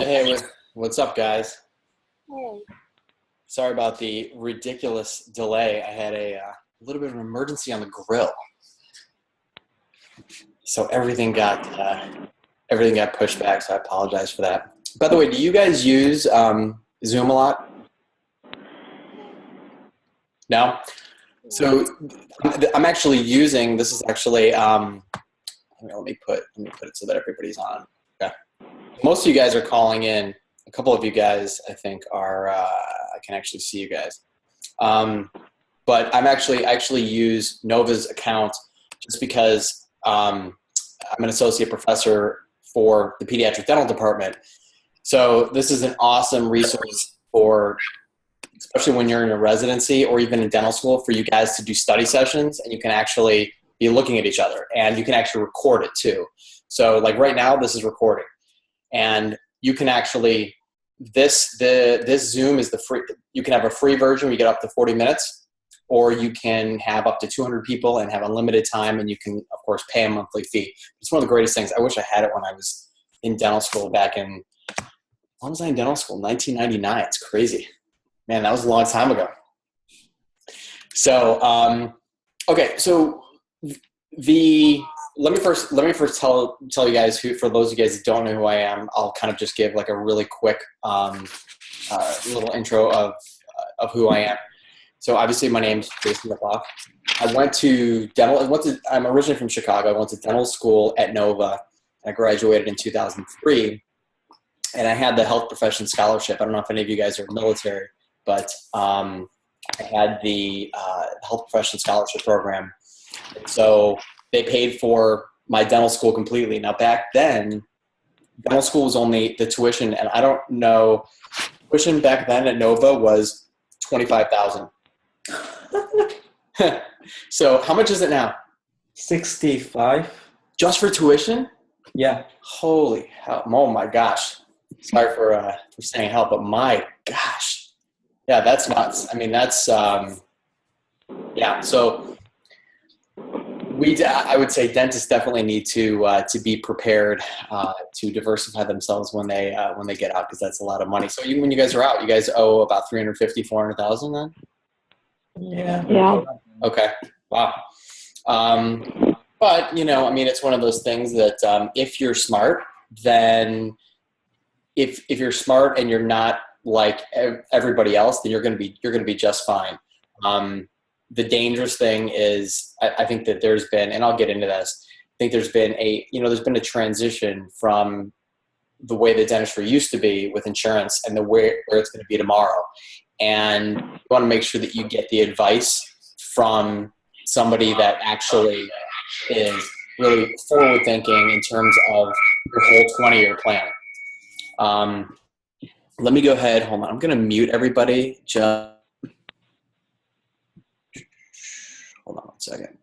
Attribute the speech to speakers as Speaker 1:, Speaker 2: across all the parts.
Speaker 1: Hey, what's up, guys?
Speaker 2: Hey.
Speaker 1: Sorry about the ridiculous delay. I had a little bit of an emergency on the grill, so everything got pushed back. So I apologize for that. By the way, do you guys use Zoom a lot? No.
Speaker 2: Yeah.
Speaker 1: So I'm actually using. This is actually. Let me put it so that everybody's on. Okay. Most of you guys are calling in. A couple of you guys, I think, are. I can actually see you guys. Um, but I actually use Nova's account just because I'm an associate professor for the pediatric dental department. So this is an awesome resource for, especially when you're in a residency or even in dental school, for you guys to do study sessions, and you can actually be looking at each other, and you can actually record it too. So like right now, this is recording, and you can actually this Zoom is the free. You can have a free version where you get up to 40 minutes, or you can have up to 200 people and have unlimited time, and you can of course pay a monthly fee. It's one of the greatest things. I wish I had it when I was in dental school back in, when was I in dental school? 1999. It's crazy, man. That was a long time ago. So okay, so the let me first tell you guys who, for those of you guys that don't know who I am, I'll kind of just give like a really quick little intro of who I am. So obviously my name's Jason McLaughlin. I'm originally from Chicago. I went to dental school at Nova. I graduated in 2003, and I had the health profession scholarship. I don't know if any of you guys are military, but I had the health profession scholarship program. So they paid for my dental school completely. Now back then, dental school was only the tuition, and I don't know, tuition back then at Nova was $25,000. So how much is it now?
Speaker 3: 65.
Speaker 1: Just for tuition?
Speaker 3: Yeah.
Speaker 1: Holy hell! Oh my gosh! Sorry for saying hell, but my gosh, yeah, that's nuts. I mean, that's yeah. So I would say dentists definitely need to be prepared to diversify themselves when they get out, because that's a lot of money. So even when you guys are out, you guys owe about 350, 400,000 then?
Speaker 3: Yeah.
Speaker 2: Yeah.
Speaker 1: Okay. Wow. But I mean, it's one of those things that if you're smart, then if you're smart and you're not like everybody else, then you're going to be just fine. The dangerous thing is, I think that there's been, and I'll get into this, I think there's been a transition from the way the dentistry used to be with insurance and the where it's going to be tomorrow. And you want to make sure that you get the advice from somebody that actually is really forward thinking in terms of your whole 20-year plan. Let me go ahead. Hold on. I'm going to mute everybody. Just hold on one second.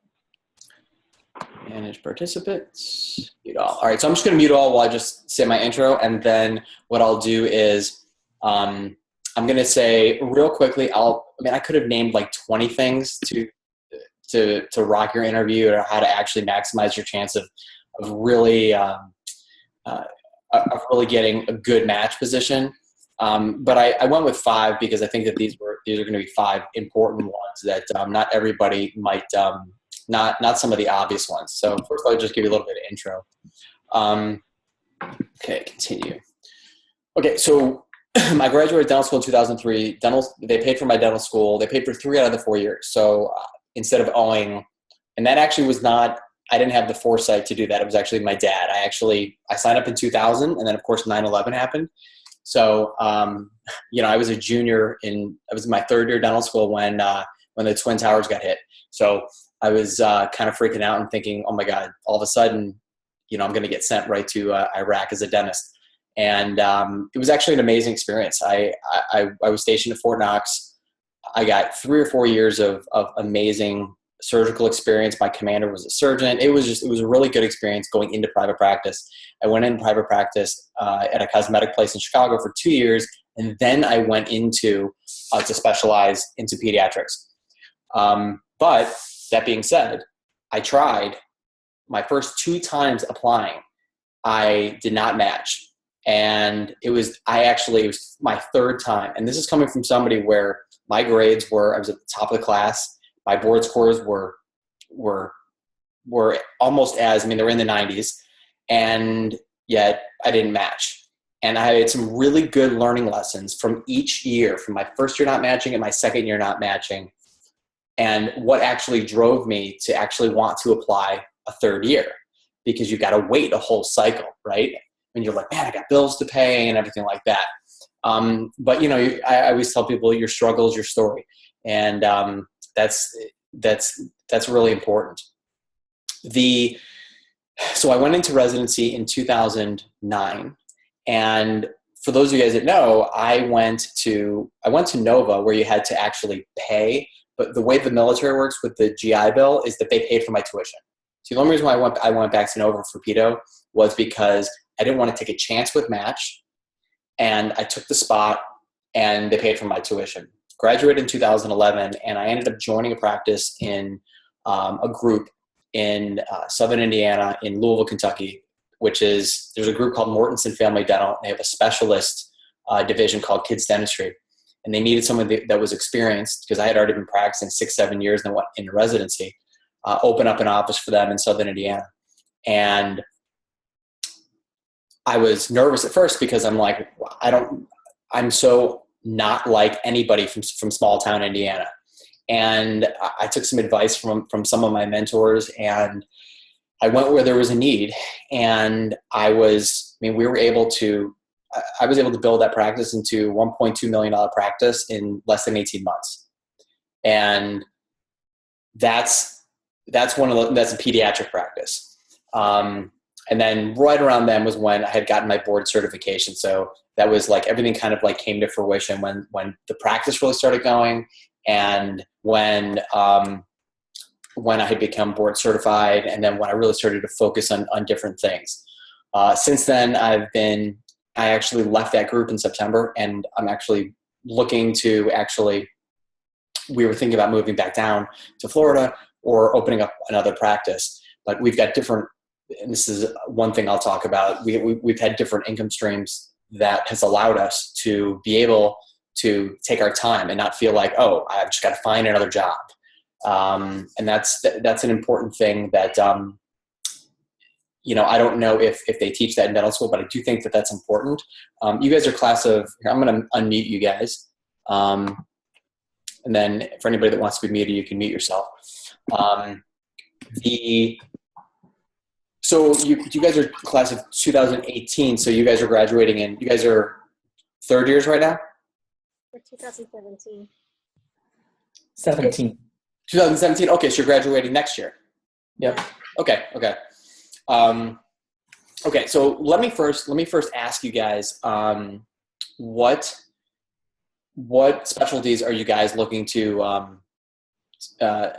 Speaker 1: Manage participants. Mute all. All right. So I'm just going to mute all while I just say my intro. And then what I'll do is I'm going to say real quickly, I could have named like 20 things to rock your interview, or how to actually maximize your chance of really getting a good match position. But I went with 5 because I think that these are going to be 5 important ones that not everybody might, not some of the obvious ones. So first I'll just give you a little bit of intro. Okay, continue. Okay, so I graduated dental school in 2003. They paid for my dental school. They paid for 3 out of the 4 years. So instead of owing, and that actually was not, I didn't have the foresight to do that. It was actually my dad. I signed up in 2000, and then of course 9/11 happened. So, I was a junior I was in my 3rd year dental school when the Twin Towers got hit. So I was kind of freaking out and thinking, oh my God, all of a sudden, I'm going to get sent right to Iraq as a dentist. And it was actually an amazing experience. I was stationed at Fort Knox. I got 3 or 4 years of amazing surgical experience. My commander was a surgeon. It was a really good experience going into private practice. I went in private practice at a cosmetic place in Chicago for 2 years, and then I went into to specialize into pediatrics. But that being said, I tried my first 2 times applying. I did not match. And it was my third time. And this is coming from somebody where my grades were, I was at the top of the class. My board scores were almost they were in the 90s, and yet I didn't match. And I had some really good learning lessons from each year, from my first year not matching and my second year not matching. And what actually drove me to actually want to apply a third year, because you got to wait a whole cycle, right? And you're like, man, I got bills to pay and everything like that. But I always tell people your struggle is your story. And that's really important. So I went into residency in 2009. And for those of you guys that know, I went to Nova, where you had to actually pay. But the way the military works with the GI Bill is that they paid for my tuition. So the only reason why I went back to Nova for pedo was because I didn't want to take a chance with match. And I took the spot, and they paid for my tuition. Graduated in 2011, and I ended up joining a practice in a group in Southern Indiana, in Louisville, Kentucky, there's a group called Mortensen Family Dental. They have a specialist division called Kids Dentistry. And they needed someone that was experienced, because I had already been practicing 6-7 years in residency, open up an office for them in Southern Indiana. And I was nervous at first, because I'm like, I'm so not like anybody from small town Indiana. And I took some advice from some of my mentors, and I went where there was a need. And I was able to build that practice into $1.2 million practice in less than 18 months. And that's a pediatric practice. And then right around then was when I had gotten my board certification. So that was like everything kind of like came to fruition when the practice really started going, and when I had become board certified, and then when I really started to focus on different things. Since then, I actually left that group in September, and I'm actually looking to we were thinking about moving back down to Florida or opening up another practice. But we've got different, and this is one thing I'll talk about, we've had different income streams that has allowed us to be able to take our time and not feel like, oh, I've just got to find another job. And that's an important thing that, I don't know if they teach that in dental school, but I do think that that's important. You guys are class of, here, I'm going to unmute you guys. And then for anybody that wants to be muted, you can mute yourself. So you guys are class of 2018. So you guys are graduating, and you guys are third years right now?
Speaker 2: For 2017.
Speaker 3: 17.
Speaker 1: 2017. Okay, so you're graduating next year.
Speaker 3: Yep.
Speaker 1: Okay. Okay. So let me first ask you guys, what specialties are you guys looking to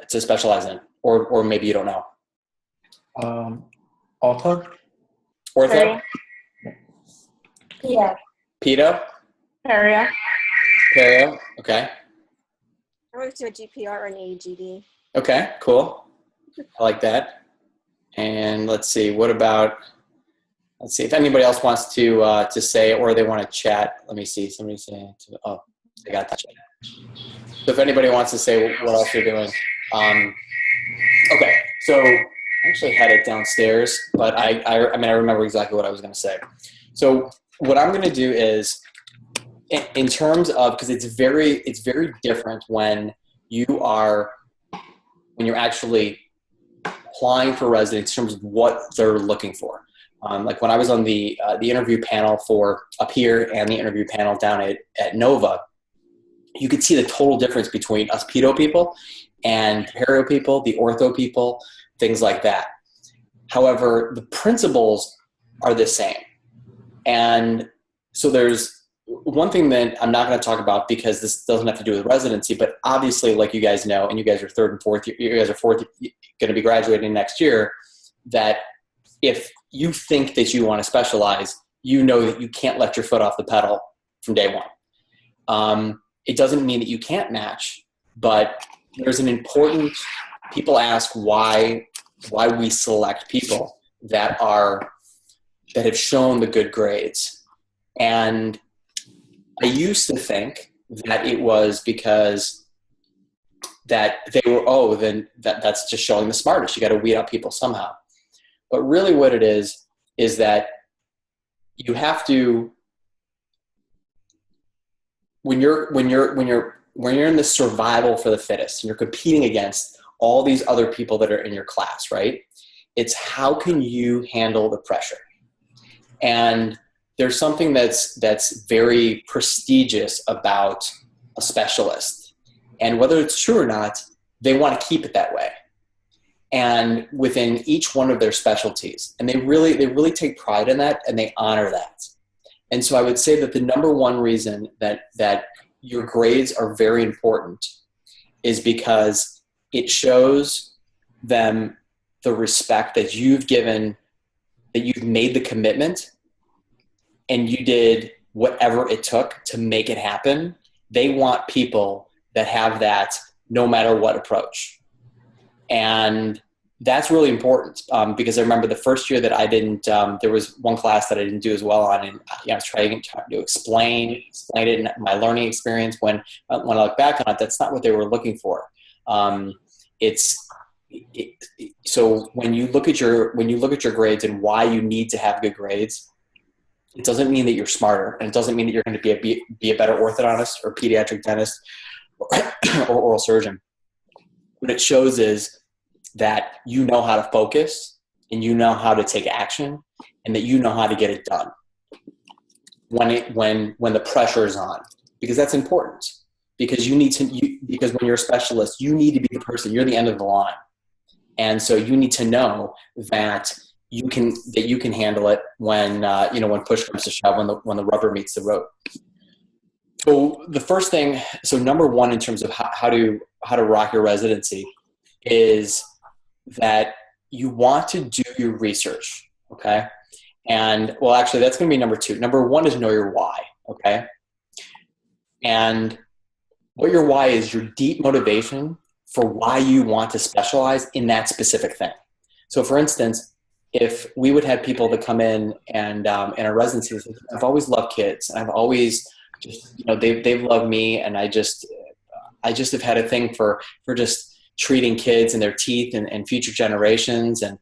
Speaker 1: specialize in, or maybe you don't know?
Speaker 3: Author.
Speaker 1: Ortho.
Speaker 2: Yeah.
Speaker 1: Pedo.
Speaker 2: Area.
Speaker 1: Perio. Okay.
Speaker 2: I went to a GPR or an AEGD.
Speaker 1: Okay. Cool. I like that. And let's see if anybody else wants to say, or they want to chat. Let me see. Somebody say, oh, they got the chat. So if anybody wants to say what else you're doing. Okay. So I actually had it downstairs, but I remember exactly what I was going to say. So what I'm going to do is, in terms of, because it's very different when you're actually applying for residence in terms of what they're looking for. Like when I was on the interview panel for up here and the interview panel down at Nova, you could see the total difference between us pedo people and perio people, the ortho people, things like that. However, the principles are the same. And so there's one thing that I'm not going to talk about, because this doesn't have to do with residency, but obviously, like you guys know, and you guys are third and fourth, you guys are fourth, going to be graduating next year, that if you think that you want to specialize, you know that you can't let your foot off the pedal from day one. It doesn't mean that you can't match, but there's an important, people ask why we select people that have shown the good grades. And I used to think that it was because that they were, then that's just showing the smartest. You got to weed out people somehow. But really what it is that you have to, when you're in the survival for the fittest and you're competing against all these other people that are in your class, right? It's how can you handle the pressure? And there's something that's very prestigious about a specialist. And whether it's true or not, they want to keep it that way. And within each one of their specialties. And they really take pride in that, and they honor that. And so I would say that the number one reason that your grades are very important is because it shows them the respect that you've given, that you've made the commitment, and you did whatever it took to make it happen. They want people that have that no matter what approach. And that's really important because I remember the first year that I didn't, there was one class that I didn't do as well on, and I was trying to explain it in my learning experience. When I look back on it, that's not what they were looking for. So when you look at your grades and why you need to have good grades, it doesn't mean that you're smarter, and it doesn't mean that you're going to be a better orthodontist or pediatric dentist or oral surgeon. What it shows is that you know how to focus, and you know how to take action, and that you know how to get it done when the pressure is on, because that's important. Because because when you're a specialist, you need to be the person. You're the end of the line, and so you need to know that you can handle it when when push comes to shove, when the rubber meets the road. So the first thing, number one in terms of how to rock your residency is that you want to do your research, okay? And well, actually, that's going to be number two. Number one is know your why, okay? And what your why is, your deep motivation for why you want to specialize in that specific thing. So, for instance, if we would have people that come in and in our residency, I've always loved kids. I've always just, they've loved me, and I just have had a thing for just treating kids and their teeth and future generations. And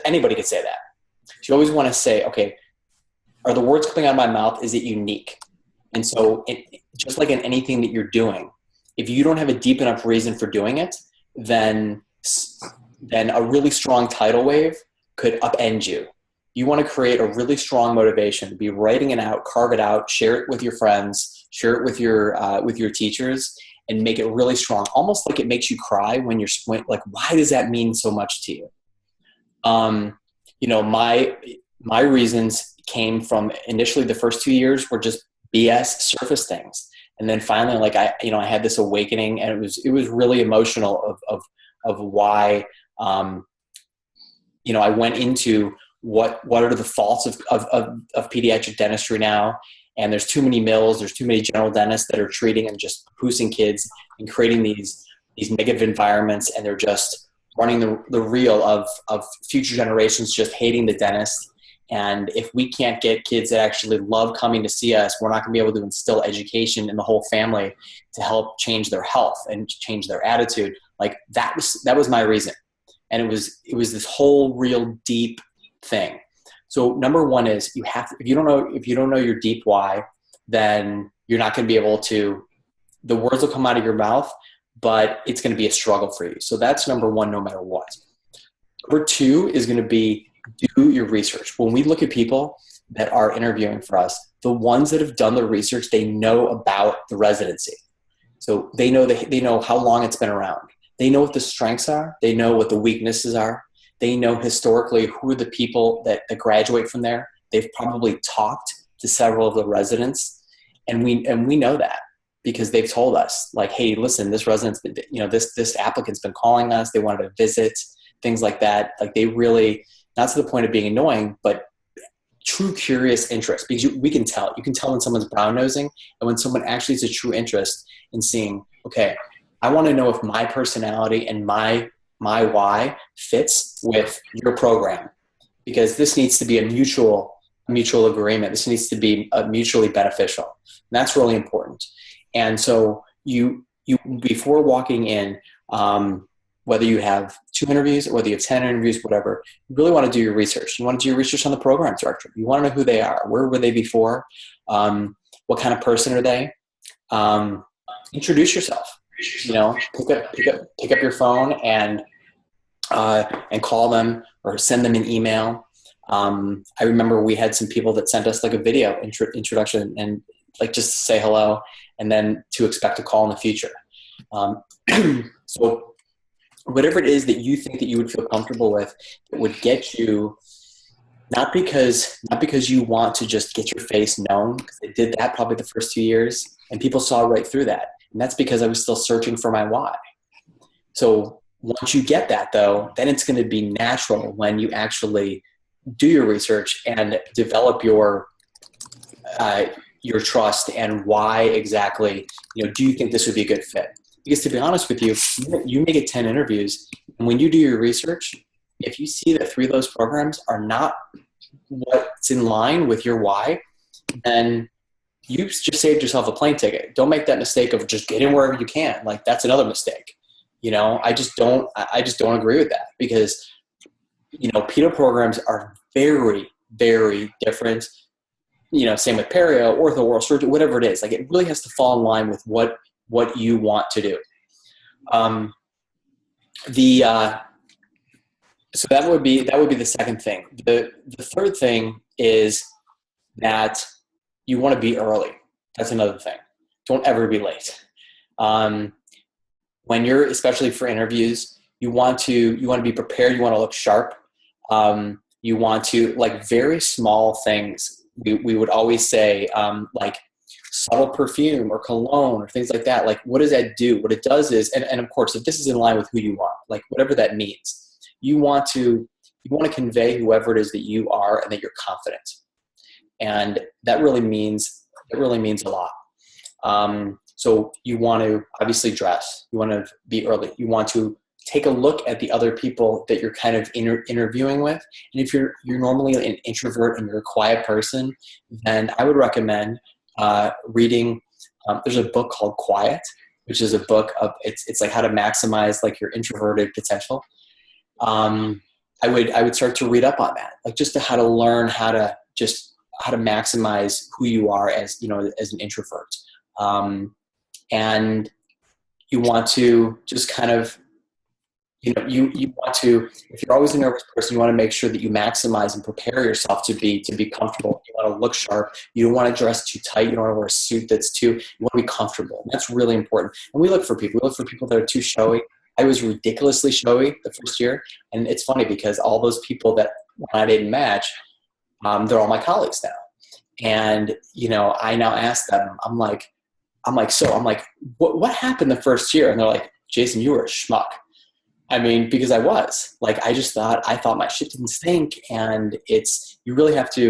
Speaker 1: anybody could say that. You always want to say, okay, are the words coming out of my mouth, is it unique? And so just like in anything that you're doing, if you don't have a deep enough reason for doing it, then a really strong tidal wave could upend you. You want to create a really strong motivation, be writing it out, carve it out, share it with your friends, share it with your teachers, and make it really strong. Almost like it makes you cry when you're like, why does that mean so much to you? My reasons came from initially the first 2 years were just BS surface things. And then finally, like I had this awakening, and it was really emotional of why, I went into what are the faults of pediatric dentistry now. And there's too many mills, there's too many general dentists that are treating and just boosting kids and creating these negative environments. And they're just running the reel of future generations just hating the dentist. And if we can't get kids that actually love coming to see us, we're not going to be able to instill education in the whole family to help change their health and change their attitude. Like that was my reason. And it was this whole real deep thing. So number one is if you don't know your deep why, then you're not going to be able to, the words will come out of your mouth, but it's going to be a struggle for you. So that's number one, no matter what. Number two is going to be do your research. When we look at people that are interviewing for us, the ones that have done the research, they know about the residency. So they know how long it's been around. They know what the strengths are. They know what the weaknesses are. They know historically who are the people that graduate from there. They've probably talked to several of the residents, and we know that because they've told us, like, hey, listen, this resident's been, this applicant's been calling us. They wanted to visit, things like that. Like they really, not to the point of being annoying, but true curious interest, because we can tell. You can tell when someone's brown nosing and when someone actually has a true interest in seeing, okay, I want to know if my personality and my why fits with your program, because this needs to be a mutual a mutual agreement. This needs to be mutually beneficial. And that's really important. And so you before walking in, whether you have 2 interviews, or whether you have 10 interviews, whatever, you really want to do your research. You want to do your research on the program director. You want to know who they are. Where were they before? What kind of person are they? Introduce yourself. You know, pick up your phone and call them or send them an email. I remember we had some people that sent us like a video introduction and like just to say hello and then to expect a call in the future. So whatever it is that you think that you would feel comfortable with, that would get you, not because you want to just get your face known, because I did that probably the first 2 years and people saw right through that. And that's because I was still searching for my why. So once you get that though, then it's going to be natural when you actually do your research and develop your trust and why exactly, you know, do you think this would be a good fit? Because to be honest with you, you may get 10 interviews, and when you do your research, if you see that 3 of those programs are not what's in line with your why, then you just saved yourself a plane ticket. Don't make that mistake of just getting wherever you can. Like that's another mistake. You know, I just don't agree with that because, you know, PETA programs are very, very different. You know, same with perio, ortho, oral surgery, whatever it is. Like it really has to fall in line with what you want to do. So that would be the second thing. The third thing is that you want to be early. That's another thing. Don't ever be late. When you're, especially for interviews, you want to be prepared. You want to look sharp. You want to, like, very small things. We would always say, like subtle perfume or cologne or things like that. Like, what does that do? What it does is, and of course, if this is in line with who you are, like whatever that means, you want to convey whoever it is that you are and that you're confident. And that really means a lot. So you want to obviously dress. You want to be early. You want to take a look at the other people that you're kind of interviewing with. And if you're normally an introvert and you're a quiet person, then I would recommend reading. There's a book called Quiet, which is a book of it's like how to maximize like your introverted potential. I would start to read up on that, like just to how to learn how to maximize who you are as, you know, as an introvert. And you want to just kind of, you know, you want to, if you're always a nervous person, you want to make sure that you maximize and prepare yourself to be comfortable. You want to look sharp. You don't want to dress too tight. You don't want to wear a suit that's you want to be comfortable. And that's really important. And we look for people that are too showy. I was ridiculously showy the first year. And it's funny because all those people that when I didn't match, they're all my colleagues now. And, you know, I now ask them, I'm like, what happened the first year? And they're like, Jason, you were a schmuck. I mean, because I was like, I thought my shit didn't stink. And you really have to,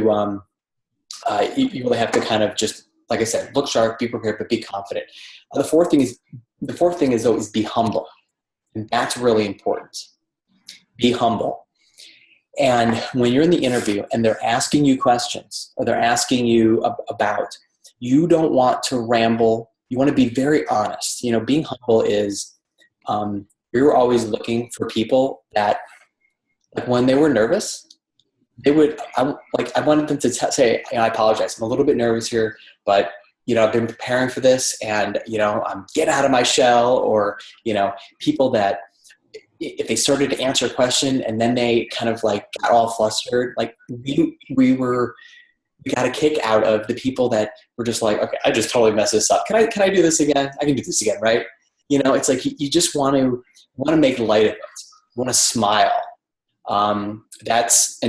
Speaker 1: you really have to kind of just, like I said, look sharp, be prepared, but be confident. The fourth thing is though, is be humble. And that's really important. Be humble. And when you're in the interview and they're asking you questions or they're asking you about, you don't want to ramble. You want to be very honest. You know, being humble is, you're always looking for people that, like, when they were nervous, I wanted them to say, I apologize. I'm a little bit nervous here, but, you know, I've been preparing for this and, you know, I'm getting out of my shell. Or, you know, people that if they started to answer a question and then they kind of like got all flustered, like we got a kick out of the people that were just like, okay, I just totally messed this up. Can I do this again? I can do this again. Right. You know, it's like, you just want to make light of it. You want to smile. And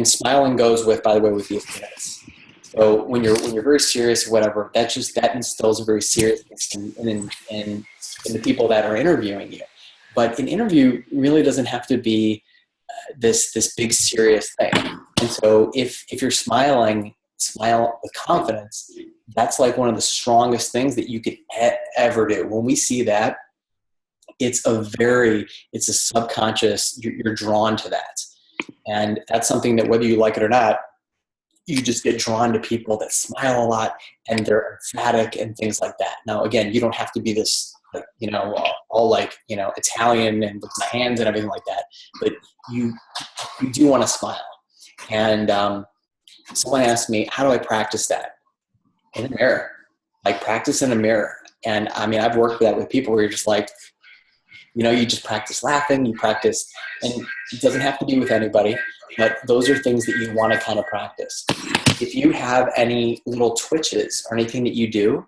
Speaker 1: smiling goes with, by the way, with the appearance. So when you're very serious or whatever, that instills a very seriousness in the people that are interviewing you. But an interview really doesn't have to be this big serious thing. And so if you're smile with confidence, that's like one of the strongest things that you could ever do. When we see that, it's a subconscious, you're drawn to that. And that's something that whether you like it or not, you just get drawn to people that smile a lot and they're emphatic and things like that. Now, again, you don't have to be this, like, you know, all like, you know, Italian and with my hands and everything like that, but you do want to smile. And someone asked me, how do I practice that? In a mirror, like practice in a mirror. And I mean, I've worked with that with people where you're just like, you know, you just practice laughing, you practice, and it doesn't have to be with anybody, but those are things that you want to kind of practice. If you have any little twitches or anything that you do,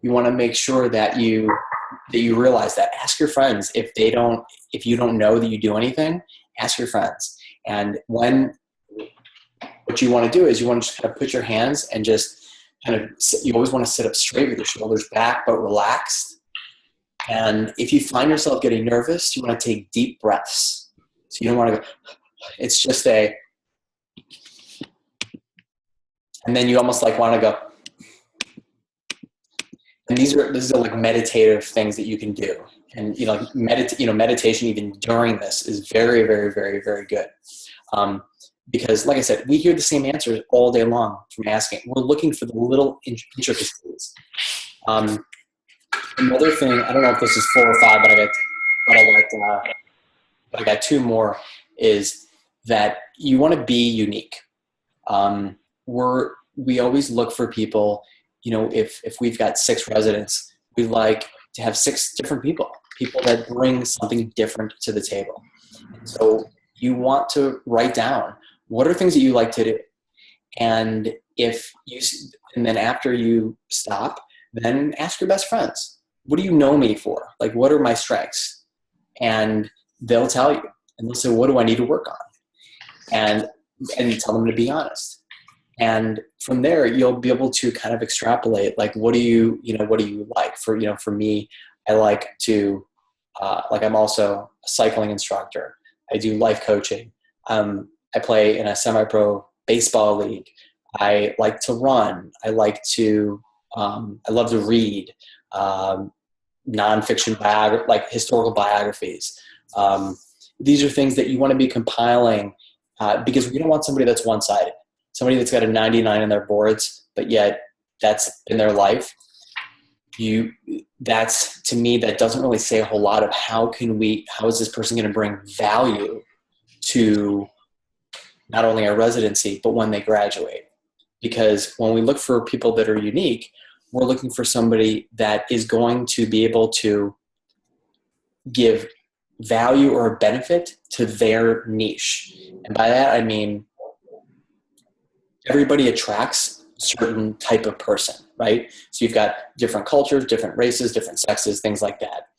Speaker 1: you want to make sure that you realize that. Ask your friends if you don't know that you do anything, ask your friends. And what you want to do is you want to just kind of put your hands and just kind of, you always want to sit up straight with your shoulders back, but relaxed. And if you find yourself getting nervous, you want to take deep breaths. So you don't want to go, it's just and then you almost like want to go. And these are like meditative things that you can do. And, you know, meditation even during this is very, very, very, very good. Because like I said, we hear the same answers all day long from asking. We're looking for the little intricacies. Another thing, I don't know if this is 4 or 5, but I got 2 more, is that you want to be unique. We always look for people, you know, if we've got 6 residents, we like to have 6 different people that bring something different to the table. So you want to write down, what are things that you like to do? And then after you stop, then ask your best friends, what do you know me for? Like, what are my strengths? And they'll tell you, and they'll say, what do I need to work on? And you tell them to be honest. And from there, you'll be able to kind of extrapolate, like, what do you like? For me, I like to, I'm also a cycling instructor. I do life coaching. I play in a semi-pro baseball league. I like to run. I love to read, nonfiction like historical biographies. These are things that you want to be compiling, because we don't want somebody that's one-sided. Somebody that's got a 99 in their boards, but yet that's in their life. To me, that doesn't really say a whole lot of how is this person going to bring value to not only our residency, but when they graduate. Because when we look for people that are unique, we're looking for somebody that is going to be able to give value or a benefit to their niche. And by that, I mean, everybody attracts a certain type of person, right? So you've got different cultures, different races, different sexes, things like that.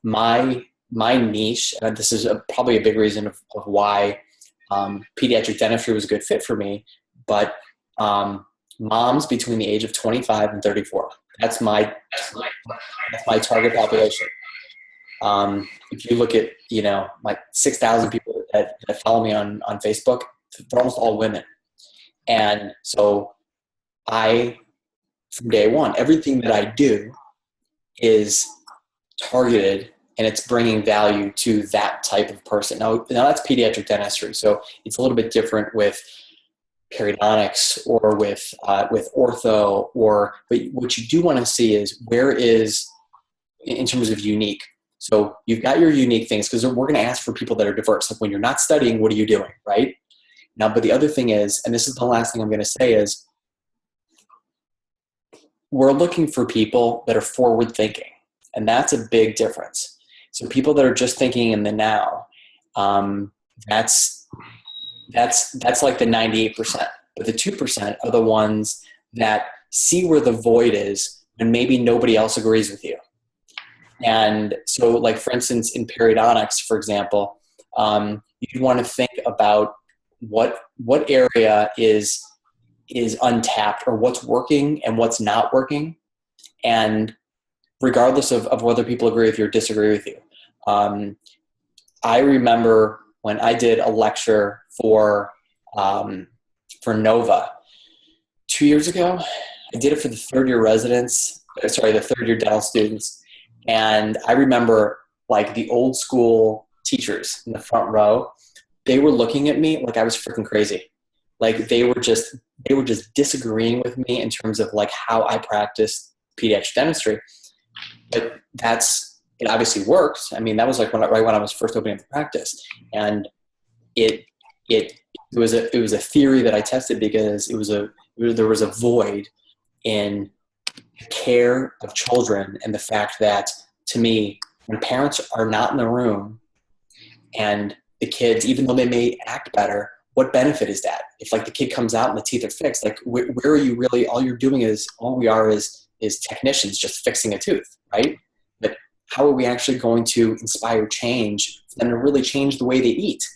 Speaker 1: My niche, and this is probably a big reason of why pediatric dentistry was a good fit for me, but moms between the age of 25 and 34. That's my target population. If you look at, like 6,000 people that follow me on Facebook, they're almost all women. And so from day one, everything that I do is targeted and it's bringing value to that type of person. Now that's pediatric dentistry. So it's a little bit different with periodontics or with ortho, but what you do want to see is where is, in terms of unique. So you've got your unique things, because we're going to ask for people that are diverse. Like when you're not studying, what are you doing, right? Now, but the other thing is, and this is the last thing I'm going to say, is we're looking for people that are forward thinking, and that's a big difference. So people that are just thinking in the now, that's like the 98%. But the 2% are the ones that see where the void is and maybe nobody else agrees with you. And so, like, for instance, in periodontics, for example, you'd want to think about what area is untapped, or what's working and what's not working. And regardless of whether people agree with you or disagree with you. I remember when I did a lecture for Nova 2 years ago. I did it for the third year dental students. And I remember, like, the old school teachers in the front row, they were looking at me like I was freaking crazy. Like they were just disagreeing with me in terms of like how I practiced pediatric dentistry. But it obviously works. I mean, that was like right when I was first opening the practice, and it was a theory that I tested because there was a void in care of children, and the fact that, to me, when parents are not in the room and the kids, even though they may act better, what benefit is that? If like the kid comes out and the teeth are fixed, like where are you really? All we are is technicians just fixing a tooth, right? But how are we actually going to inspire change for them to really change the way they eat?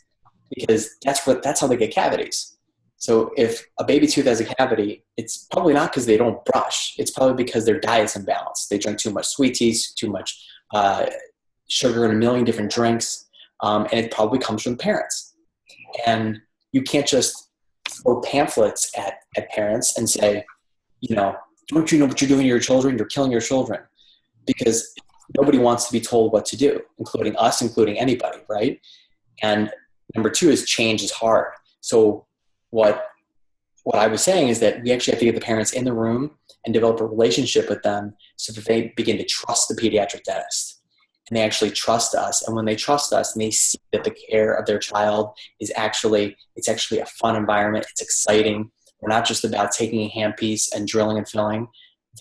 Speaker 1: Because that's how they get cavities. So if a baby tooth has a cavity, it's probably not because they don't brush. It's probably because their diet's imbalanced. They drink too much sweet teas, too much sugar in a million different drinks, and it probably comes from parents. And you can't just throw pamphlets at parents and say, don't you know what you're doing to your children? You're killing your children. Because nobody wants to be told what to do, including us, including anybody, right? And number two is change is hard. So what I was saying is that we actually have to get the parents in the room and develop a relationship with them so that they begin to trust the pediatric dentist. And they actually trust us. And when they trust us and they see that the care of their child it's actually a fun environment, it's exciting, we're not just about taking a handpiece and drilling and filling,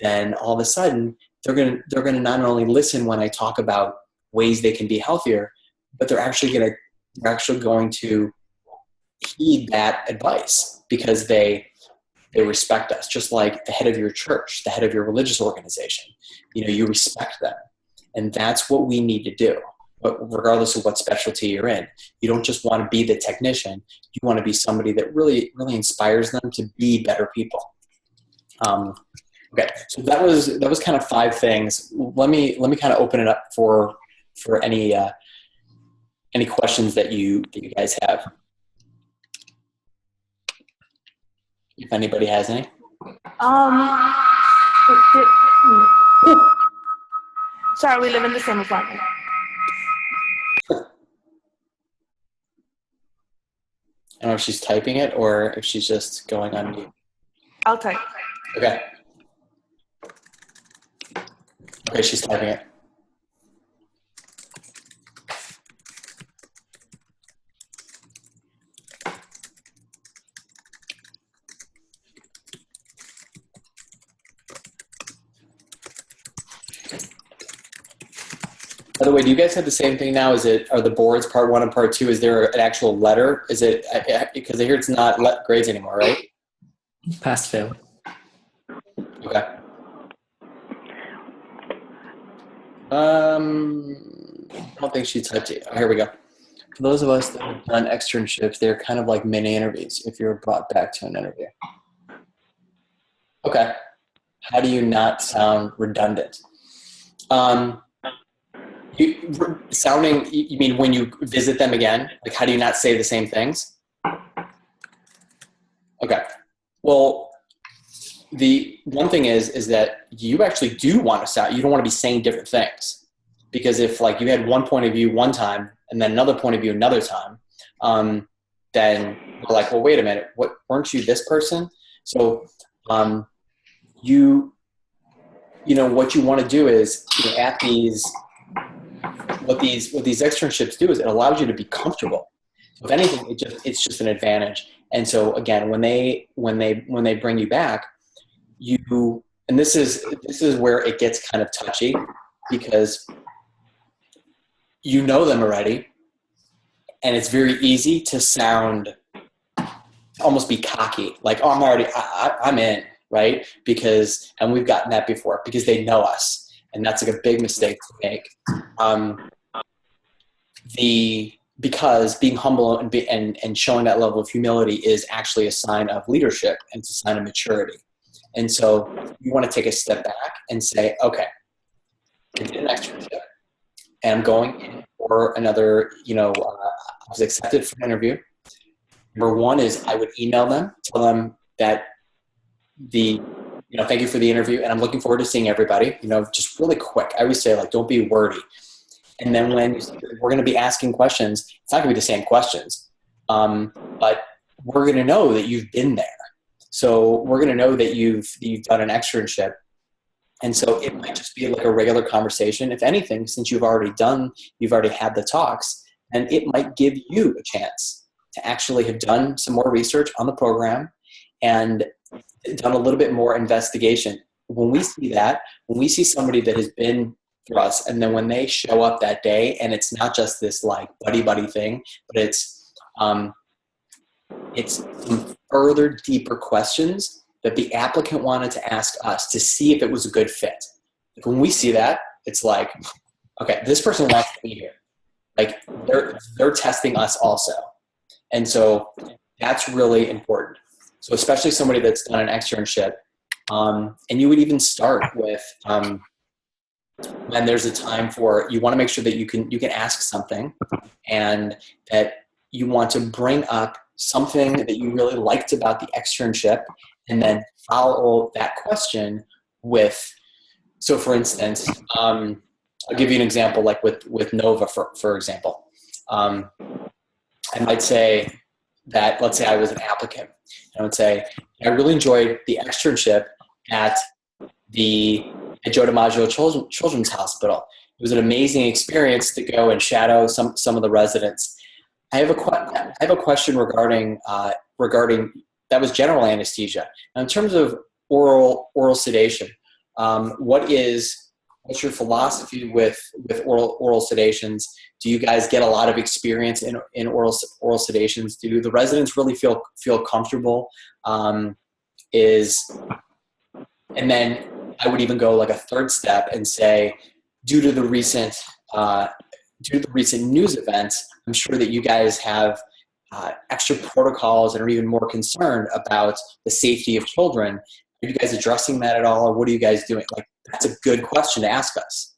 Speaker 1: then all of a sudden they're gonna not only listen when I talk about ways they can be healthier, but they're actually going to heed that advice because they respect us, just like the head of your church, the head of your religious organization. You respect them. And that's what we need to do, regardless of what specialty you're in. You don't just want to be the technician. You want to be somebody that really, really inspires them to be better people. Okay, so that was kind of 5 things. Let me kind of open it up for any questions that you guys have. If anybody has any.
Speaker 4: Sorry, we live in the same apartment.
Speaker 1: I don't know if she's typing it or if she's just going on mute.
Speaker 4: I'll type.
Speaker 1: Okay. Okay, she's typing it. By the way, do you guys have the same thing now? Are the boards part 1 and part 2? Is there an actual letter? Is it, because I hear it's not grades anymore, right?
Speaker 3: Pass fail.
Speaker 1: Okay. I don't think she typed it. Oh, here we go. For those of us that have done externships, they're kind of like mini interviews if you're brought back to an interview. Okay. How do you not sound redundant? You mean when you visit them again? Like, how do you not say the same things? Okay. Well, the one thing is that you actually do want to sound, you don't want to be saying different things. Because if like you had one point of view one time and then another point of view another time, then we're like, well, wait a minute, weren't you this person? So what you want to do is, at these, what these externships do is it allows you to be comfortable. So if anything, it's just an advantage. And so again, when they bring you back, and this is where it gets kind of touchy, because you know them already, and it's very easy to sound, almost be cocky, like, oh, I'm in, right? And we've gotten that before, because they know us, and that's like a big mistake to make. Because being humble and showing that level of humility is actually a sign of leadership, and it's a sign of maturity. And so you want to take a step back and say, okay, I did an externship, and I'm going in for another, I was accepted for an interview. Number one is I would email them, tell them that thank you for the interview, and I'm looking forward to seeing everybody, just really quick. I always say, like, don't be wordy. And then when we're going to be asking questions, it's not going to be the same questions. But we're going to know that you've been there. So we're going to know that you've done an externship. And so it might just be like a regular conversation. If anything, since you've already had the talks, and it might give you a chance to actually have done some more research on the program and done a little bit more investigation. When we see that, when we see somebody that has been through us, and then when they show up that day, and it's not just this like buddy thing, but it's some further deeper questions that the applicant wanted to ask us to see if it was a good fit. Like when we see that, it's like, okay, this person wants to be here. Like they're testing us also. And so that's really important. So especially somebody that's done an externship, and you would even start with when there's a time for, you want to make sure that you can ask something, and that you want to bring up something that you really liked about the externship, and then follow that question with, so for instance, I'll give you an example, like with Nova, for example. I might say that, let's say I was an applicant. I would say, I really enjoyed the externship at Joe DiMaggio Children's Hospital. It was an amazing experience to go and shadow some of the residents. I have a question regarding that was general anesthesia. Now, in terms of oral sedation, what's your philosophy with oral sedations? Do you guys get a lot of experience in oral sedations? Do the residents really feel comfortable? And then I would even go like a third step and say, due to the recent news events, I'm sure that you guys have extra protocols and are even more concerned about the safety of children. Are you guys addressing that at all, or what are you guys doing? Like, that's a good question to ask us,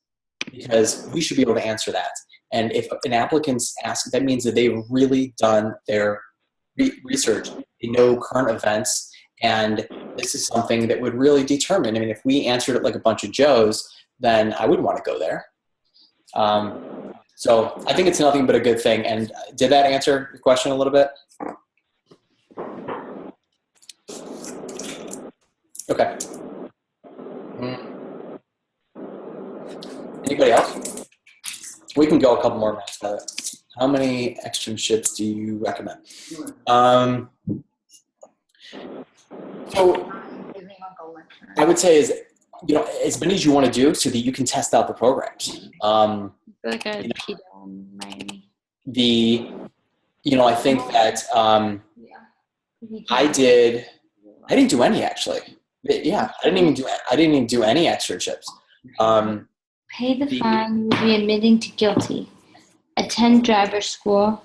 Speaker 1: because we should be able to answer that. And if an applicant's asked, that means that they've really done their research. They know current events, and this is something that would really determine. I mean, if we answered it like a bunch of Joes, then I wouldn't want to go there. So I think it's nothing but a good thing. And did that answer your question a little bit? Okay. Anybody else? We can go a couple more minutes about it. How many externships do you recommend? So I would say is, as many as you want to do so that you can test out the programs.
Speaker 5: Like a pedo in Miami.
Speaker 1: I think that I didn't do any actually. Yeah, I didn't even do any externships.
Speaker 5: Pay the fine, you will be admitting to guilty. Attend driver school.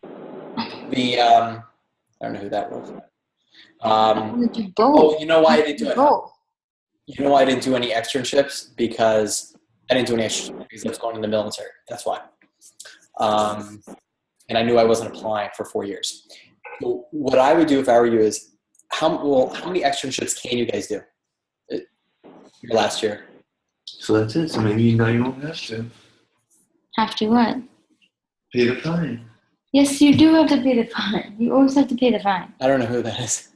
Speaker 1: I don't know who that was.
Speaker 5: I want to do both.
Speaker 1: Oh, you know why I didn't do it?
Speaker 5: Both.
Speaker 1: You know why I didn't do any externships? Because I didn't do any externships because I was going in the military. That's why. And I knew I wasn't applying for 4 years. So what I would do if I were you is, how many externships can you guys do your last year?
Speaker 6: So that's it. So maybe now you won't have to.
Speaker 5: Have to what?
Speaker 6: Pay the fine.
Speaker 5: Yes, you do have to pay the fine. You always have to pay the fine.
Speaker 1: I don't know who that is.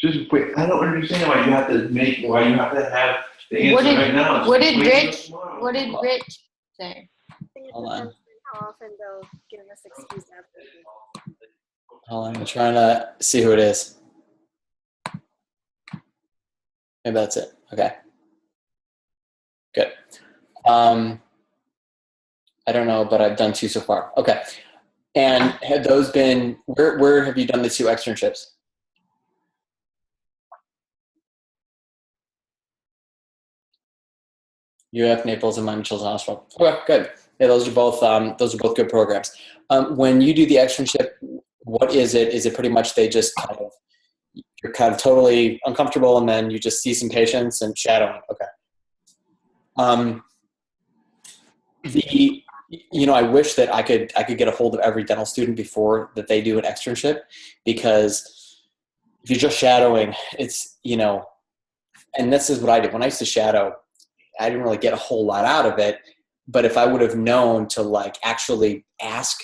Speaker 6: Just wait. I don't understand why you have to have the answer right now.
Speaker 5: What did Rich say?
Speaker 2: I think it
Speaker 1: Hold on.
Speaker 2: depends on how often they'll give us excuse after.
Speaker 1: Hold on, I'm trying to see who it is. Maybe that's it. Okay. Good. I don't know, but I've done 2 so far. Okay. And have those been, where have you done the 2 externships? UF, Naples, and Miami Children's Hospital. Okay, good. Yeah, those are both good programs. When you do the externship, what is it? Is it pretty much you're kind of totally uncomfortable, and then you just see some patients and shadowing? Okay. I wish that I could get a hold of every dental student before that they do an externship, because if you're just shadowing, it's, and this is what I did. When I used to shadow, I didn't really get a whole lot out of it, but if I would have known to actually ask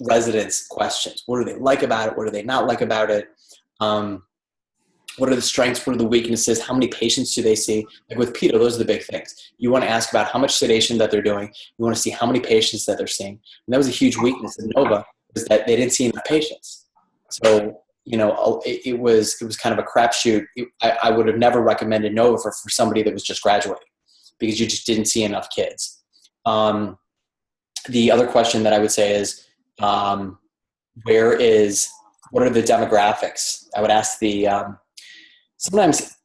Speaker 1: residents questions. What do they like about it? What do they not like about it? What are the strengths? What are the weaknesses? How many patients do they see? Like with pedo, those are the big things. You want to ask about how much sedation that they're doing. You want to see how many patients that they're seeing. And that was a huge weakness of Nova, is that they didn't see enough patients. So, it was kind of a crapshoot. I would have never recommended Nova for somebody that was just graduating, because you just didn't see enough kids. The other question that I would say is, what are the demographics? I would ask sometimes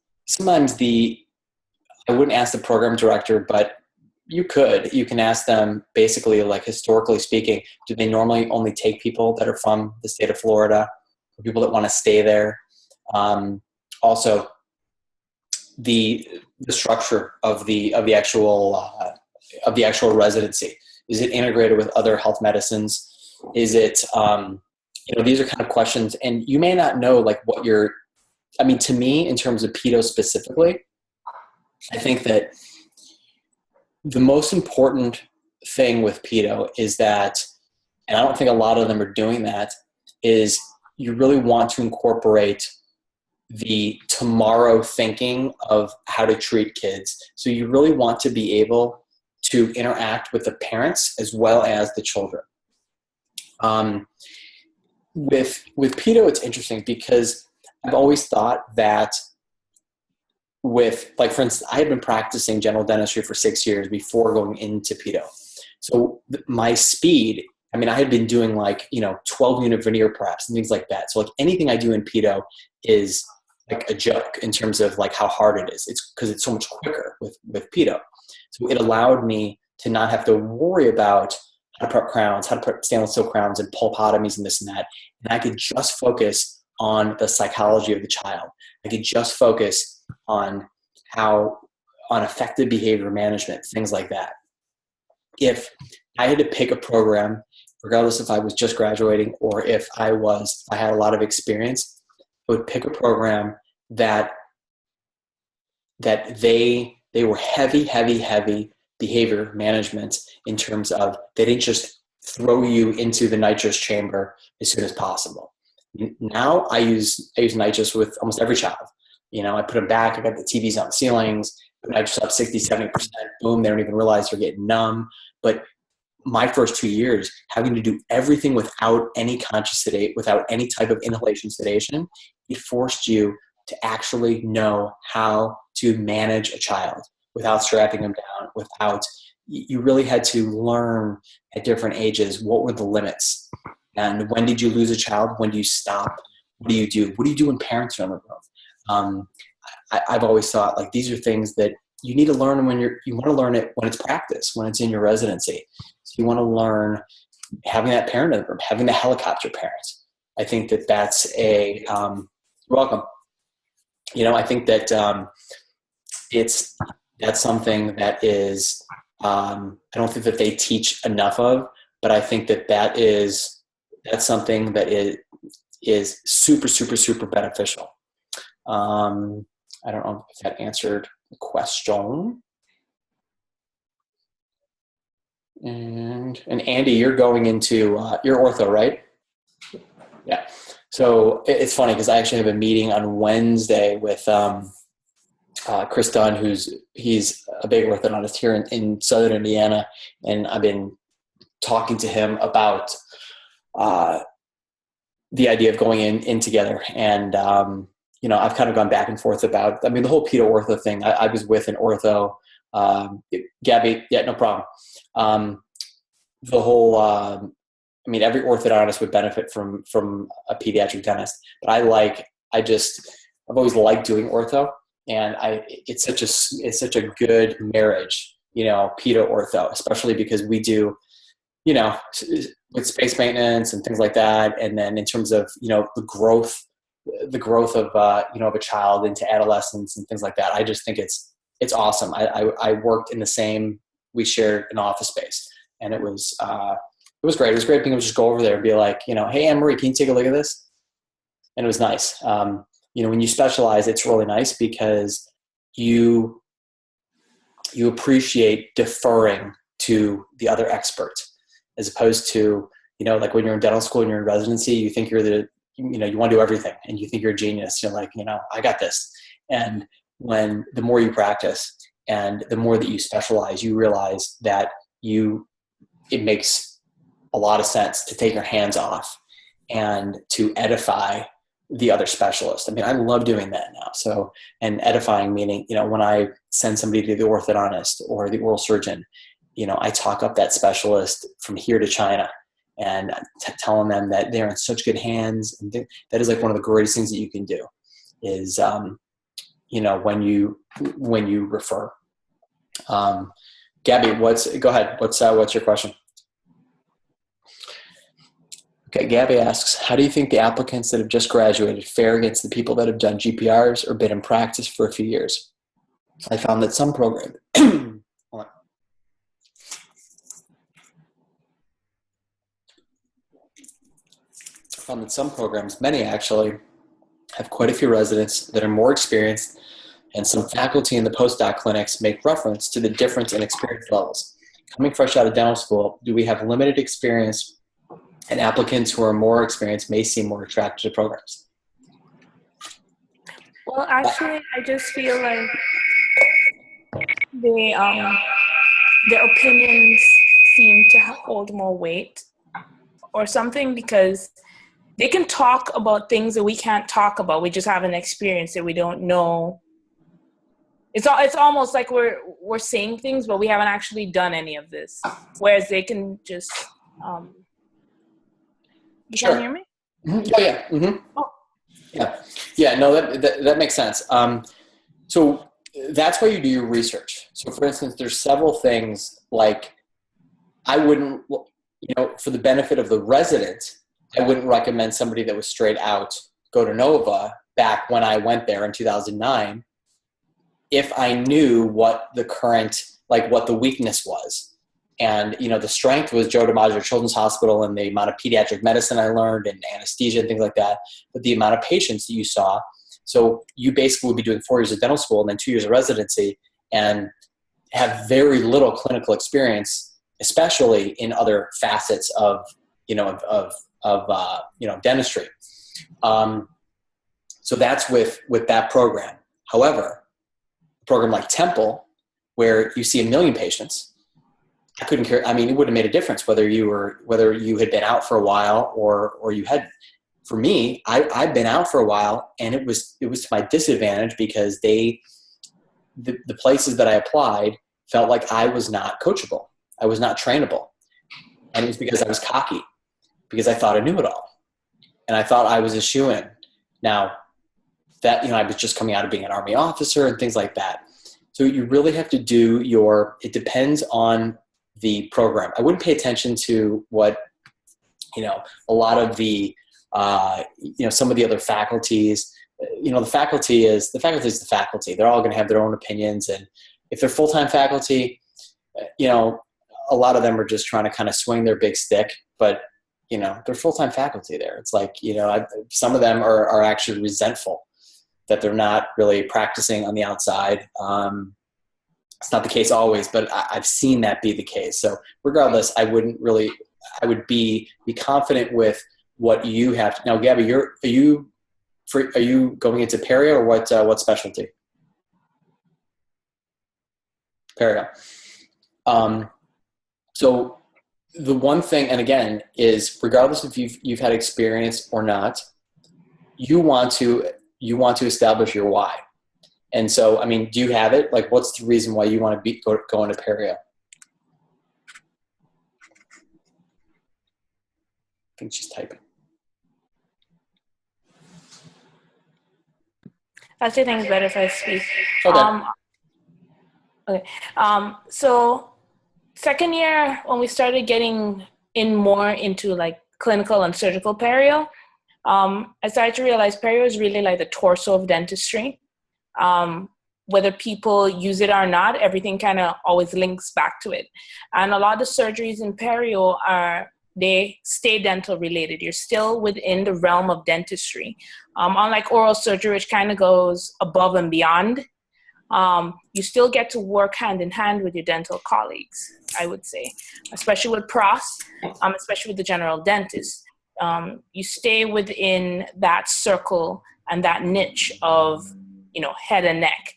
Speaker 1: I wouldn't ask the program director, but you can ask them basically, like, historically speaking, do they normally only take people that are from the state of Florida, or people that want to stay there? Also, the structure of the actual residency. Is it integrated with other health medicines? Is it, these are kind of questions, and you may not know, like, to me, in terms of pedo specifically, I think that the most important thing with pedo is that, and I don't think a lot of them are doing that, is you really want to incorporate the tomorrow thinking of how to treat kids. So you really want to be able to interact with the parents as well as the children. With pedo, it's interesting because I've always thought that for instance, I had been practicing general dentistry for 6 years before going into pedo. So my speed, I had been doing 12 unit veneer preps and things like that. So anything I do in pedo is like a joke in terms of how hard it is. It's because it's so much quicker with pedo. So it allowed me to not have to worry about how to prep crowns, how to prep stainless steel crowns and pulpotomies and this and that. And I could just focus on the psychology of the child. I could just focus on effective behavior management, things like that. If I had to pick a program, regardless if I was just graduating or if I had a lot of experience, I would pick a program that they were heavy behavior management, in terms of they didn't just throw you into the nitrous chamber as soon as possible. Now I use nitrous with almost every child. I put them back. I got the TVs on the ceilings, put nitrous up 60, 70%. Boom, they don't even realize they're getting numb. But my first 2 years, having to do everything without any conscious sedation, without any type of inhalation sedation, it forced you to actually know how to manage a child without strapping them down, you really had to learn at different ages what were the limits. And when did you lose a child? When do you stop? What do you do? What do you do when parents are in the room? I've always thought these are things that you need to learn you want to learn it when it's practice, when it's in your residency. So you want to learn having that parent in the room, having the helicopter parent. I think that's you're welcome. I think that that's something that is, I don't think that they teach enough of, but I think that's something that is super, super, super beneficial. I don't know if that answered the question. And Andy, you're going into, you're ortho, right? Yeah. So it's funny because I actually have a meeting on Wednesday with Chris Dunn, he's a big orthodontist here in Southern Indiana, and I've been talking to him about the idea of going in together. And I've kind of gone back and forth about, the whole pedo ortho thing. I was with an ortho, Gabby, yeah, no problem. The whole, every orthodontist would benefit from a pediatric dentist, but I've always liked doing ortho, and it's such a good marriage, pedo ortho, especially because we do, with space maintenance and things like that. And then in terms of, the growth of, of a child into adolescence and things like that, I just think it's awesome. I worked in we shared an office space, and it was great. It was great being able to just go over there and be like, hey, Anne-Marie, can you take a look at this? And it was nice. When you specialize, it's really nice because you appreciate deferring to the other expert, as opposed to, like when you're in dental school and you're in residency, you think you want to do everything and you think you're a genius. You're like, I got this. And when the more you practice and the more that you specialize, you realize that it makes a lot of sense to take your hands off and to edify the other specialist. I mean, I love doing that now. So, and edifying meaning, when I send somebody to the orthodontist or the oral surgeon, I talk up that specialist from here to China and telling them that they're in such good hands. And that is like one of the greatest things that you can do is, when you refer. Gabby, go ahead. What's your question? Okay, Gabby asks, how do you think the applicants that have just graduated fare against the people that have done GPRs or been in practice for a few years? I found that some programs, many actually, have quite a few residents that are more experienced, and some faculty in the postdoc clinics make reference to the difference in experience levels. Coming fresh out of dental school, do we have limited experience, and applicants who are more experienced may seem more attracted to programs?
Speaker 4: Well, actually, I just feel like their opinions seem to hold more weight or something, because they can talk about things that we can't talk about. We just haven't experienced it. We don't know. It's almost like we're saying things, but we haven't actually done any of this. Whereas they can just you
Speaker 1: Sure.
Speaker 4: Can hear me?
Speaker 1: Mm-hmm. Oh, yeah. Mm-hmm.
Speaker 4: Oh.
Speaker 1: Yeah. No, that makes sense. So that's why you do your research. So, for instance, there's several things like I wouldn't, for the benefit of the resident, I wouldn't recommend somebody that was straight out go to Nova back when I went there in 2009 if I knew what the current, what the weakness was. And, the strength was Joe DiMaggio Children's Hospital and the amount of pediatric medicine I learned and anesthesia and things like that. But the amount of patients that you saw. So you basically would be doing 4 years of dental school and then 2 years of residency and have very little clinical experience, especially in other facets of dentistry. So that's with that program. However, a program like Temple, where you see 1 million patients, I couldn't care. I mean, it wouldn't have made a difference whether you had been out for a while or you hadn't. For me, I've been out for a while, and it was to my disadvantage because the places that I applied felt like I was not coachable. I was not trainable. And it was because I was cocky, because I thought I knew it all. And I thought I was a shoo-in. Now, that, I was just coming out of being an Army officer and things like that. So you really have to do it depends on the program. I wouldn't pay attention to what, a lot of the, some of the other faculties, the faculty is the faculty. They're all going to have their own opinions. And if they're full-time faculty, a lot of them are just trying to kind of swing their big stick, but they're full-time faculty there. It's like, some of them are actually resentful that they're not really practicing on the outside. It's not the case always, but I've seen that be the case. So regardless, I would be confident with what you have to. Now, Gabby, are you going into perio or what specialty? Perio. So the one thing, and again, is regardless if you've had experience or not, you want to establish your why. And so, I mean, do you have it? Like, what's the reason why you want to go into perio? I think she's typing.
Speaker 4: Actually, I think it's better if I speak.
Speaker 1: Okay.
Speaker 4: So second year, when we started getting in more into like clinical and surgical perio, I started to realize perio is really like the torso of dentistry. Whether people use it or not, everything kind of always links back to it. And a lot of surgeries in perio they stay dental related. You're still within the realm of dentistry. Unlike oral surgery, which kind of goes above and beyond. You still get to work hand in hand with your dental colleagues, I would say, especially with pros, especially with the general dentist. You stay within that circle and that niche of, head and neck.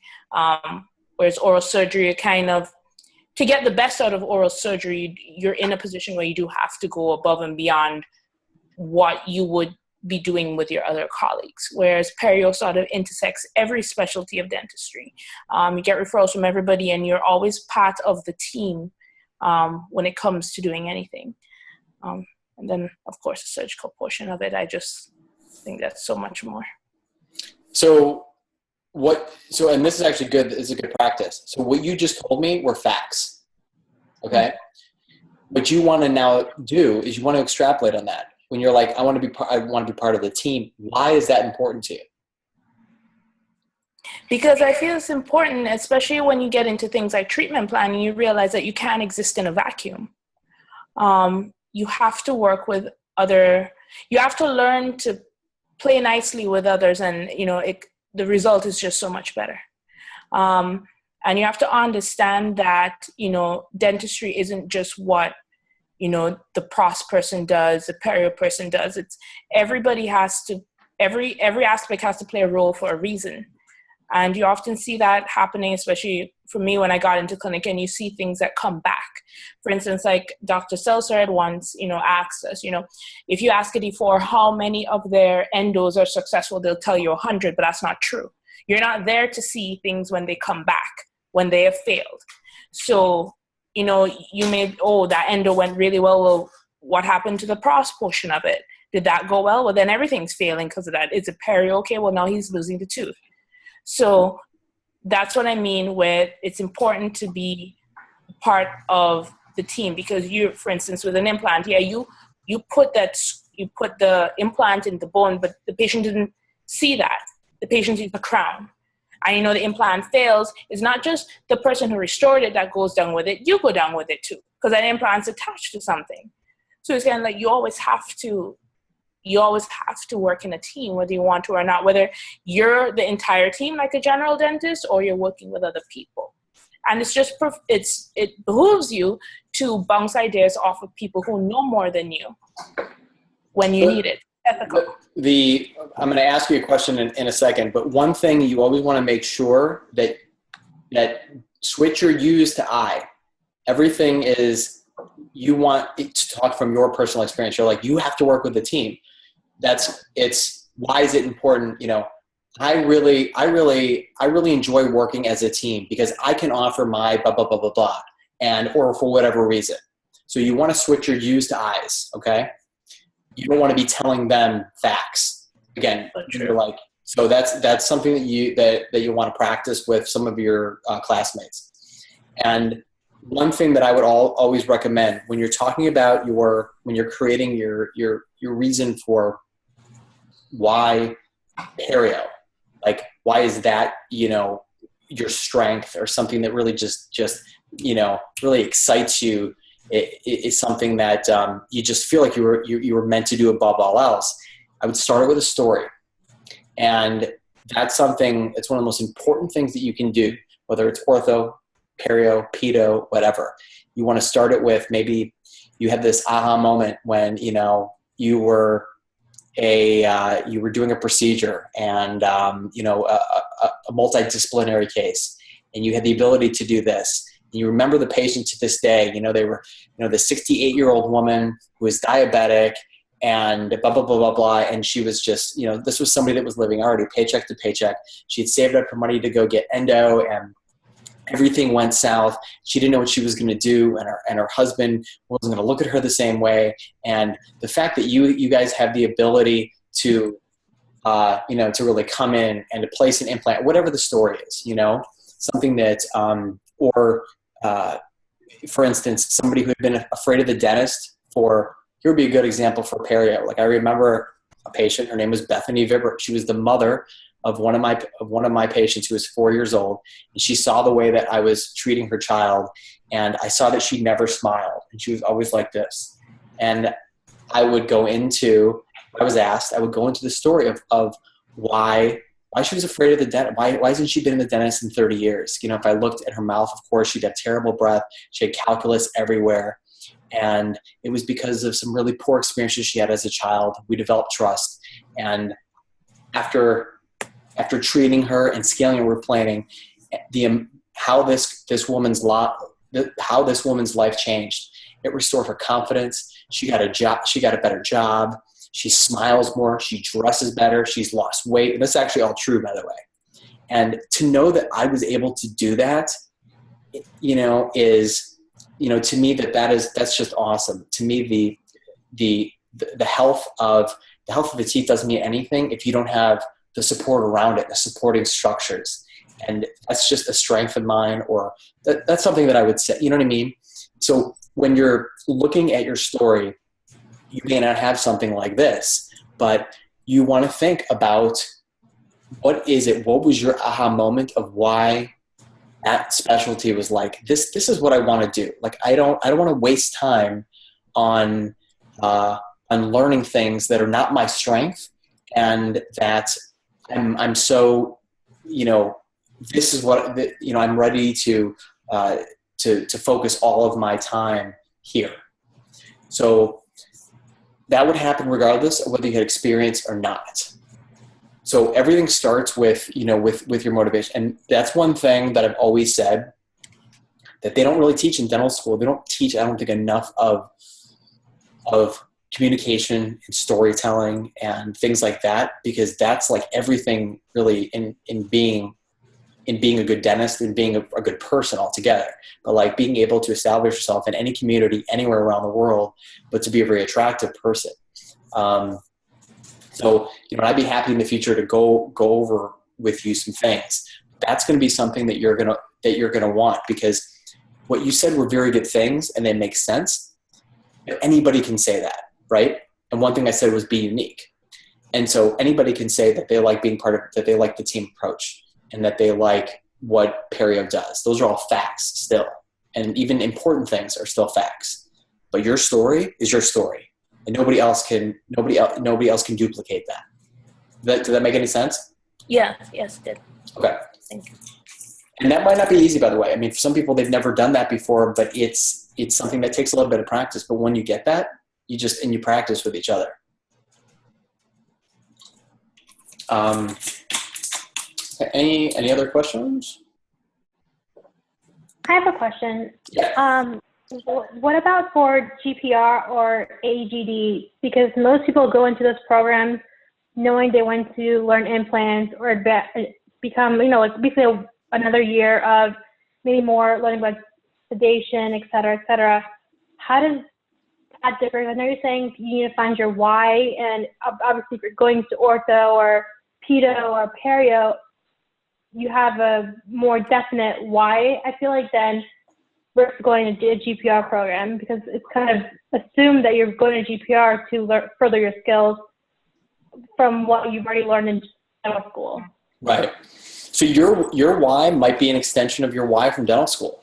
Speaker 4: Whereas oral surgery, to get the best out of oral surgery, you're in a position where you do have to go above and beyond what you would be doing with your other colleagues. Whereas perio sort of intersects every specialty of dentistry. You get referrals from everybody, and you're always part of the team when it comes to doing anything. And then, of course, the surgical portion of it, I just think that's so much more.
Speaker 1: And this is actually good. It's a good practice. So what you just told me were facts. Okay. What you want to now do is you want to extrapolate on that. When you're like, I want to be part of the team. Why is that important to you?
Speaker 4: Because I feel it's important, especially when you get into things like treatment planning, you realize that you can't exist in a vacuum. You have to work with you have to learn to play nicely with others, and, the result is just so much better. And you have to understand that, dentistry isn't just what, the pros person does, the perio person does. It's everybody every aspect has to play a role for a reason. And you often see that happening, especially for me when I got into clinic, and you see things that come back. For instance, like Dr. Seltzer had once, asked us, if you ask a D4 how many of their endos are successful, they'll tell you 100, but that's not true. You're not there to see things when they come back, when they have failed. So, you may, that endo went really well. Well, what happened to the pros portion of it? Did that go well? Well, then everything's failing because of that. Is it perio? Okay, well, now he's losing the tooth. So that's what I mean with it's important to be part of the team, because for instance, with an implant, you put the implant in the bone, but the patient didn't see that. The patient sees the crown. And the implant fails. It's not just the person who restored it that goes down with it. You go down with it too, because that implant's attached to something. So it's kind of like you always have to work in a team, whether you want to or not, whether you're the entire team like a general dentist or you're working with other people. And it behooves you to bounce ideas off of people who know more than you when you need it. Ethical.
Speaker 1: I'm going to ask you a question in a second, but one thing you always want to make sure that switch your U's to I. Everything is, you want to talk from your personal experience. You're like, you have to work with the team. Why is it important? I really enjoy working as a team because I can offer my blah, blah, blah, blah, blah, or for whatever reason. So you want to switch your U's to I's. Okay. You don't want to be telling them facts. Again, you're like, so that's something that you want to practice with some of your classmates. And one thing that I would always recommend when you're talking about when you're creating your reason for why perio, like why is that, your strength or something that really just really excites you. It's something that you just feel like you were meant to do above all else. I would start it with a story. And that's something, it's one of the most important things that you can do, whether it's ortho, perio, pedo, whatever. You want to start it with, maybe you had this aha moment when, you were doing a procedure and, a multidisciplinary case, and you had the ability to do this. And you remember the patient to this day. They were, the 68-year-old woman who was diabetic and blah, blah, blah, blah, blah. And she was just, this was somebody that was living already paycheck to paycheck. She had saved up her money to go get endo, and everything went south. She didn't know what she was going to do, and her husband wasn't going to look at her the same way. And the fact that you guys have the ability to, to really come in and to place an implant, whatever the story is, something that, for instance, somebody who had been afraid of the dentist here would be a good example for perio. Like I remember a patient, her name was Bethany Vibber. She was the mother of one of my patients who was 4 years old. And she saw the way that I was treating her child. And I saw that she never smiled, and she was always like this. And I was asked, I would go into the story of why why she was afraid of the dentist. Why hasn't she been in the dentist in 30 years? You know, if I looked at her mouth, of course, she'd have terrible breath. She had calculus everywhere. And it was because of some really poor experiences she had as a child. We developed trust. And after treating her and scaling and replanning, how this woman's life changed. It restored her confidence. She got a job. She got a better job. She smiles more. She dresses better. She's lost weight. And that's actually all true, by the way. And to know that I was able to do that, you know, is, you know, to me that's just awesome. To me, the health of the teeth doesn't mean anything if you don't have the support around it, the supporting structures. And that's just a strength of mine, or that's something that I would say, you know what I mean? So when you're looking at your story, you may not have something like this, but you want to think about what was your aha moment of why that specialty was like, this is what I want to do. Like, I don't want to waste time on learning things that are not my strength, and that I'm so, you know, this is what, you know, I'm ready to focus all of my time here. So that would happen regardless of whether you had experience or not. So everything starts with, you know, with your motivation. And that's one thing that I've always said that they don't really teach in dental school. They don't teach, I don't think, enough of communication and storytelling and things like that, because that's like everything really in being a good dentist and being a good person altogether. But like being able to establish yourself in any community anywhere around the world, but to be a very attractive person. So, you know, I'd be happy in the future to go over with you some things. That's going to be something that you're going to want, because what you said were very good things and they make sense. Anybody can say that, right? And one thing I said was be unique. And so anybody can say that they like being that they like the team approach, and that they like what Perio does. Those are all facts still. And even important things are still facts. But your story is your story. And nobody else can duplicate that. Does that make any sense?
Speaker 4: Yeah, yes, it did.
Speaker 1: Okay.
Speaker 4: Thank you.
Speaker 1: And that might not be easy, by the way. I mean, for some people, they've never done that before, but it's something that takes a little bit of practice. But when you get that, you practice with each other. Any other questions?
Speaker 2: I have a question.
Speaker 1: Yeah.
Speaker 2: What about for GPR or AGD? Because most people go into those programs knowing they want to learn implants or become, you know, like basically another year of maybe more learning about sedation, et cetera, et cetera. How does that differ? I know you're saying you need to find your why, and obviously if you're going to ortho or pedo or perio, you have a more definite why, I feel like, than versus going to a GPR program, because it's kind of assumed that you're going to GPR to further your skills from what you've already learned in dental school.
Speaker 1: Right. So your why might be an extension of your why from dental school.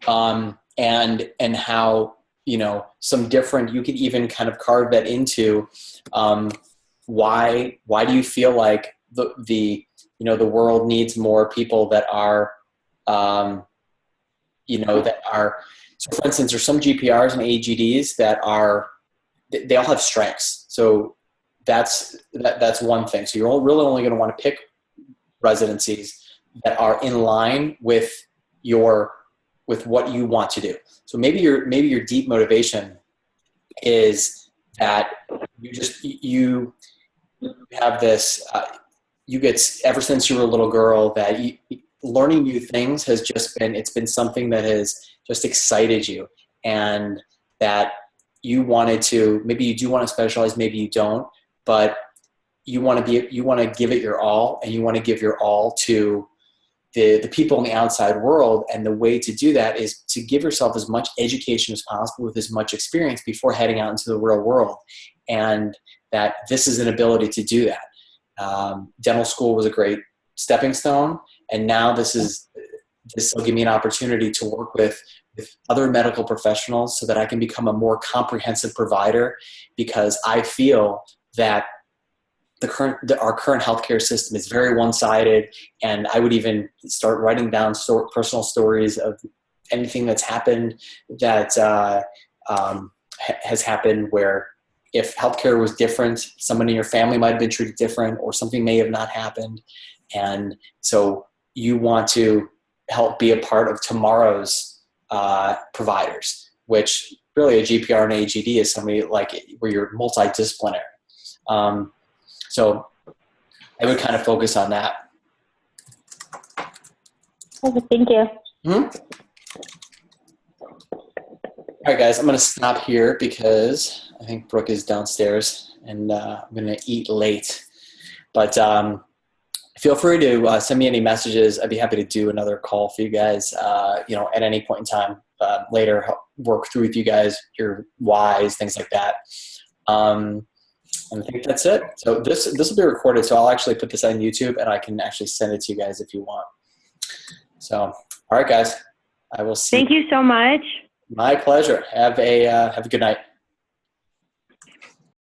Speaker 1: And how, you know, some different, you could even kind of carve that into why do you feel like the you know, the world needs more people that are, you know, that are, so for instance, there's some GPRs and AGDs that are, they all have strengths. So that's one thing. So you're really only going to want to pick residencies that are in line with what you want to do. So maybe your deep motivation is that you have this, you get, ever since you were a little girl, that learning new things has just been, it's been something that has just excited you, and that you wanted to, maybe you do want to specialize, maybe you don't, but you want to give it your all, and you want to give your all to the people in the outside world. And the way to do that is to give yourself as much education as possible with as much experience before heading out into the real world. And that this is an ability to do that. Dental school was a great stepping stone. And now this will give me an opportunity to work with other medical professionals so that I can become a more comprehensive provider, because I feel that our current healthcare system is very one-sided, and I would even start writing down personal stories of anything that's happened that has happened where if healthcare was different, someone in your family might have been treated different, or something may have not happened, and so you want to help be a part of tomorrow's providers, which really a GPR and AGD is somebody like where you're multidisciplinary. So I would kind of focus on that.
Speaker 2: Okay, thank you.
Speaker 1: Mm-hmm. All right, guys, I'm going to stop here because I think Brooke is downstairs and I'm going to eat late. But feel free to send me any messages. I'd be happy to do another call for you guys, at any point in time later, work through with you guys, your whys, things like that. And I think that's it. So this will be recorded, so I'll actually put this on YouTube, and I can actually send it to you guys if you want. So, all right, guys, I will see.
Speaker 2: Thank you so much.
Speaker 1: My pleasure. Have a good night.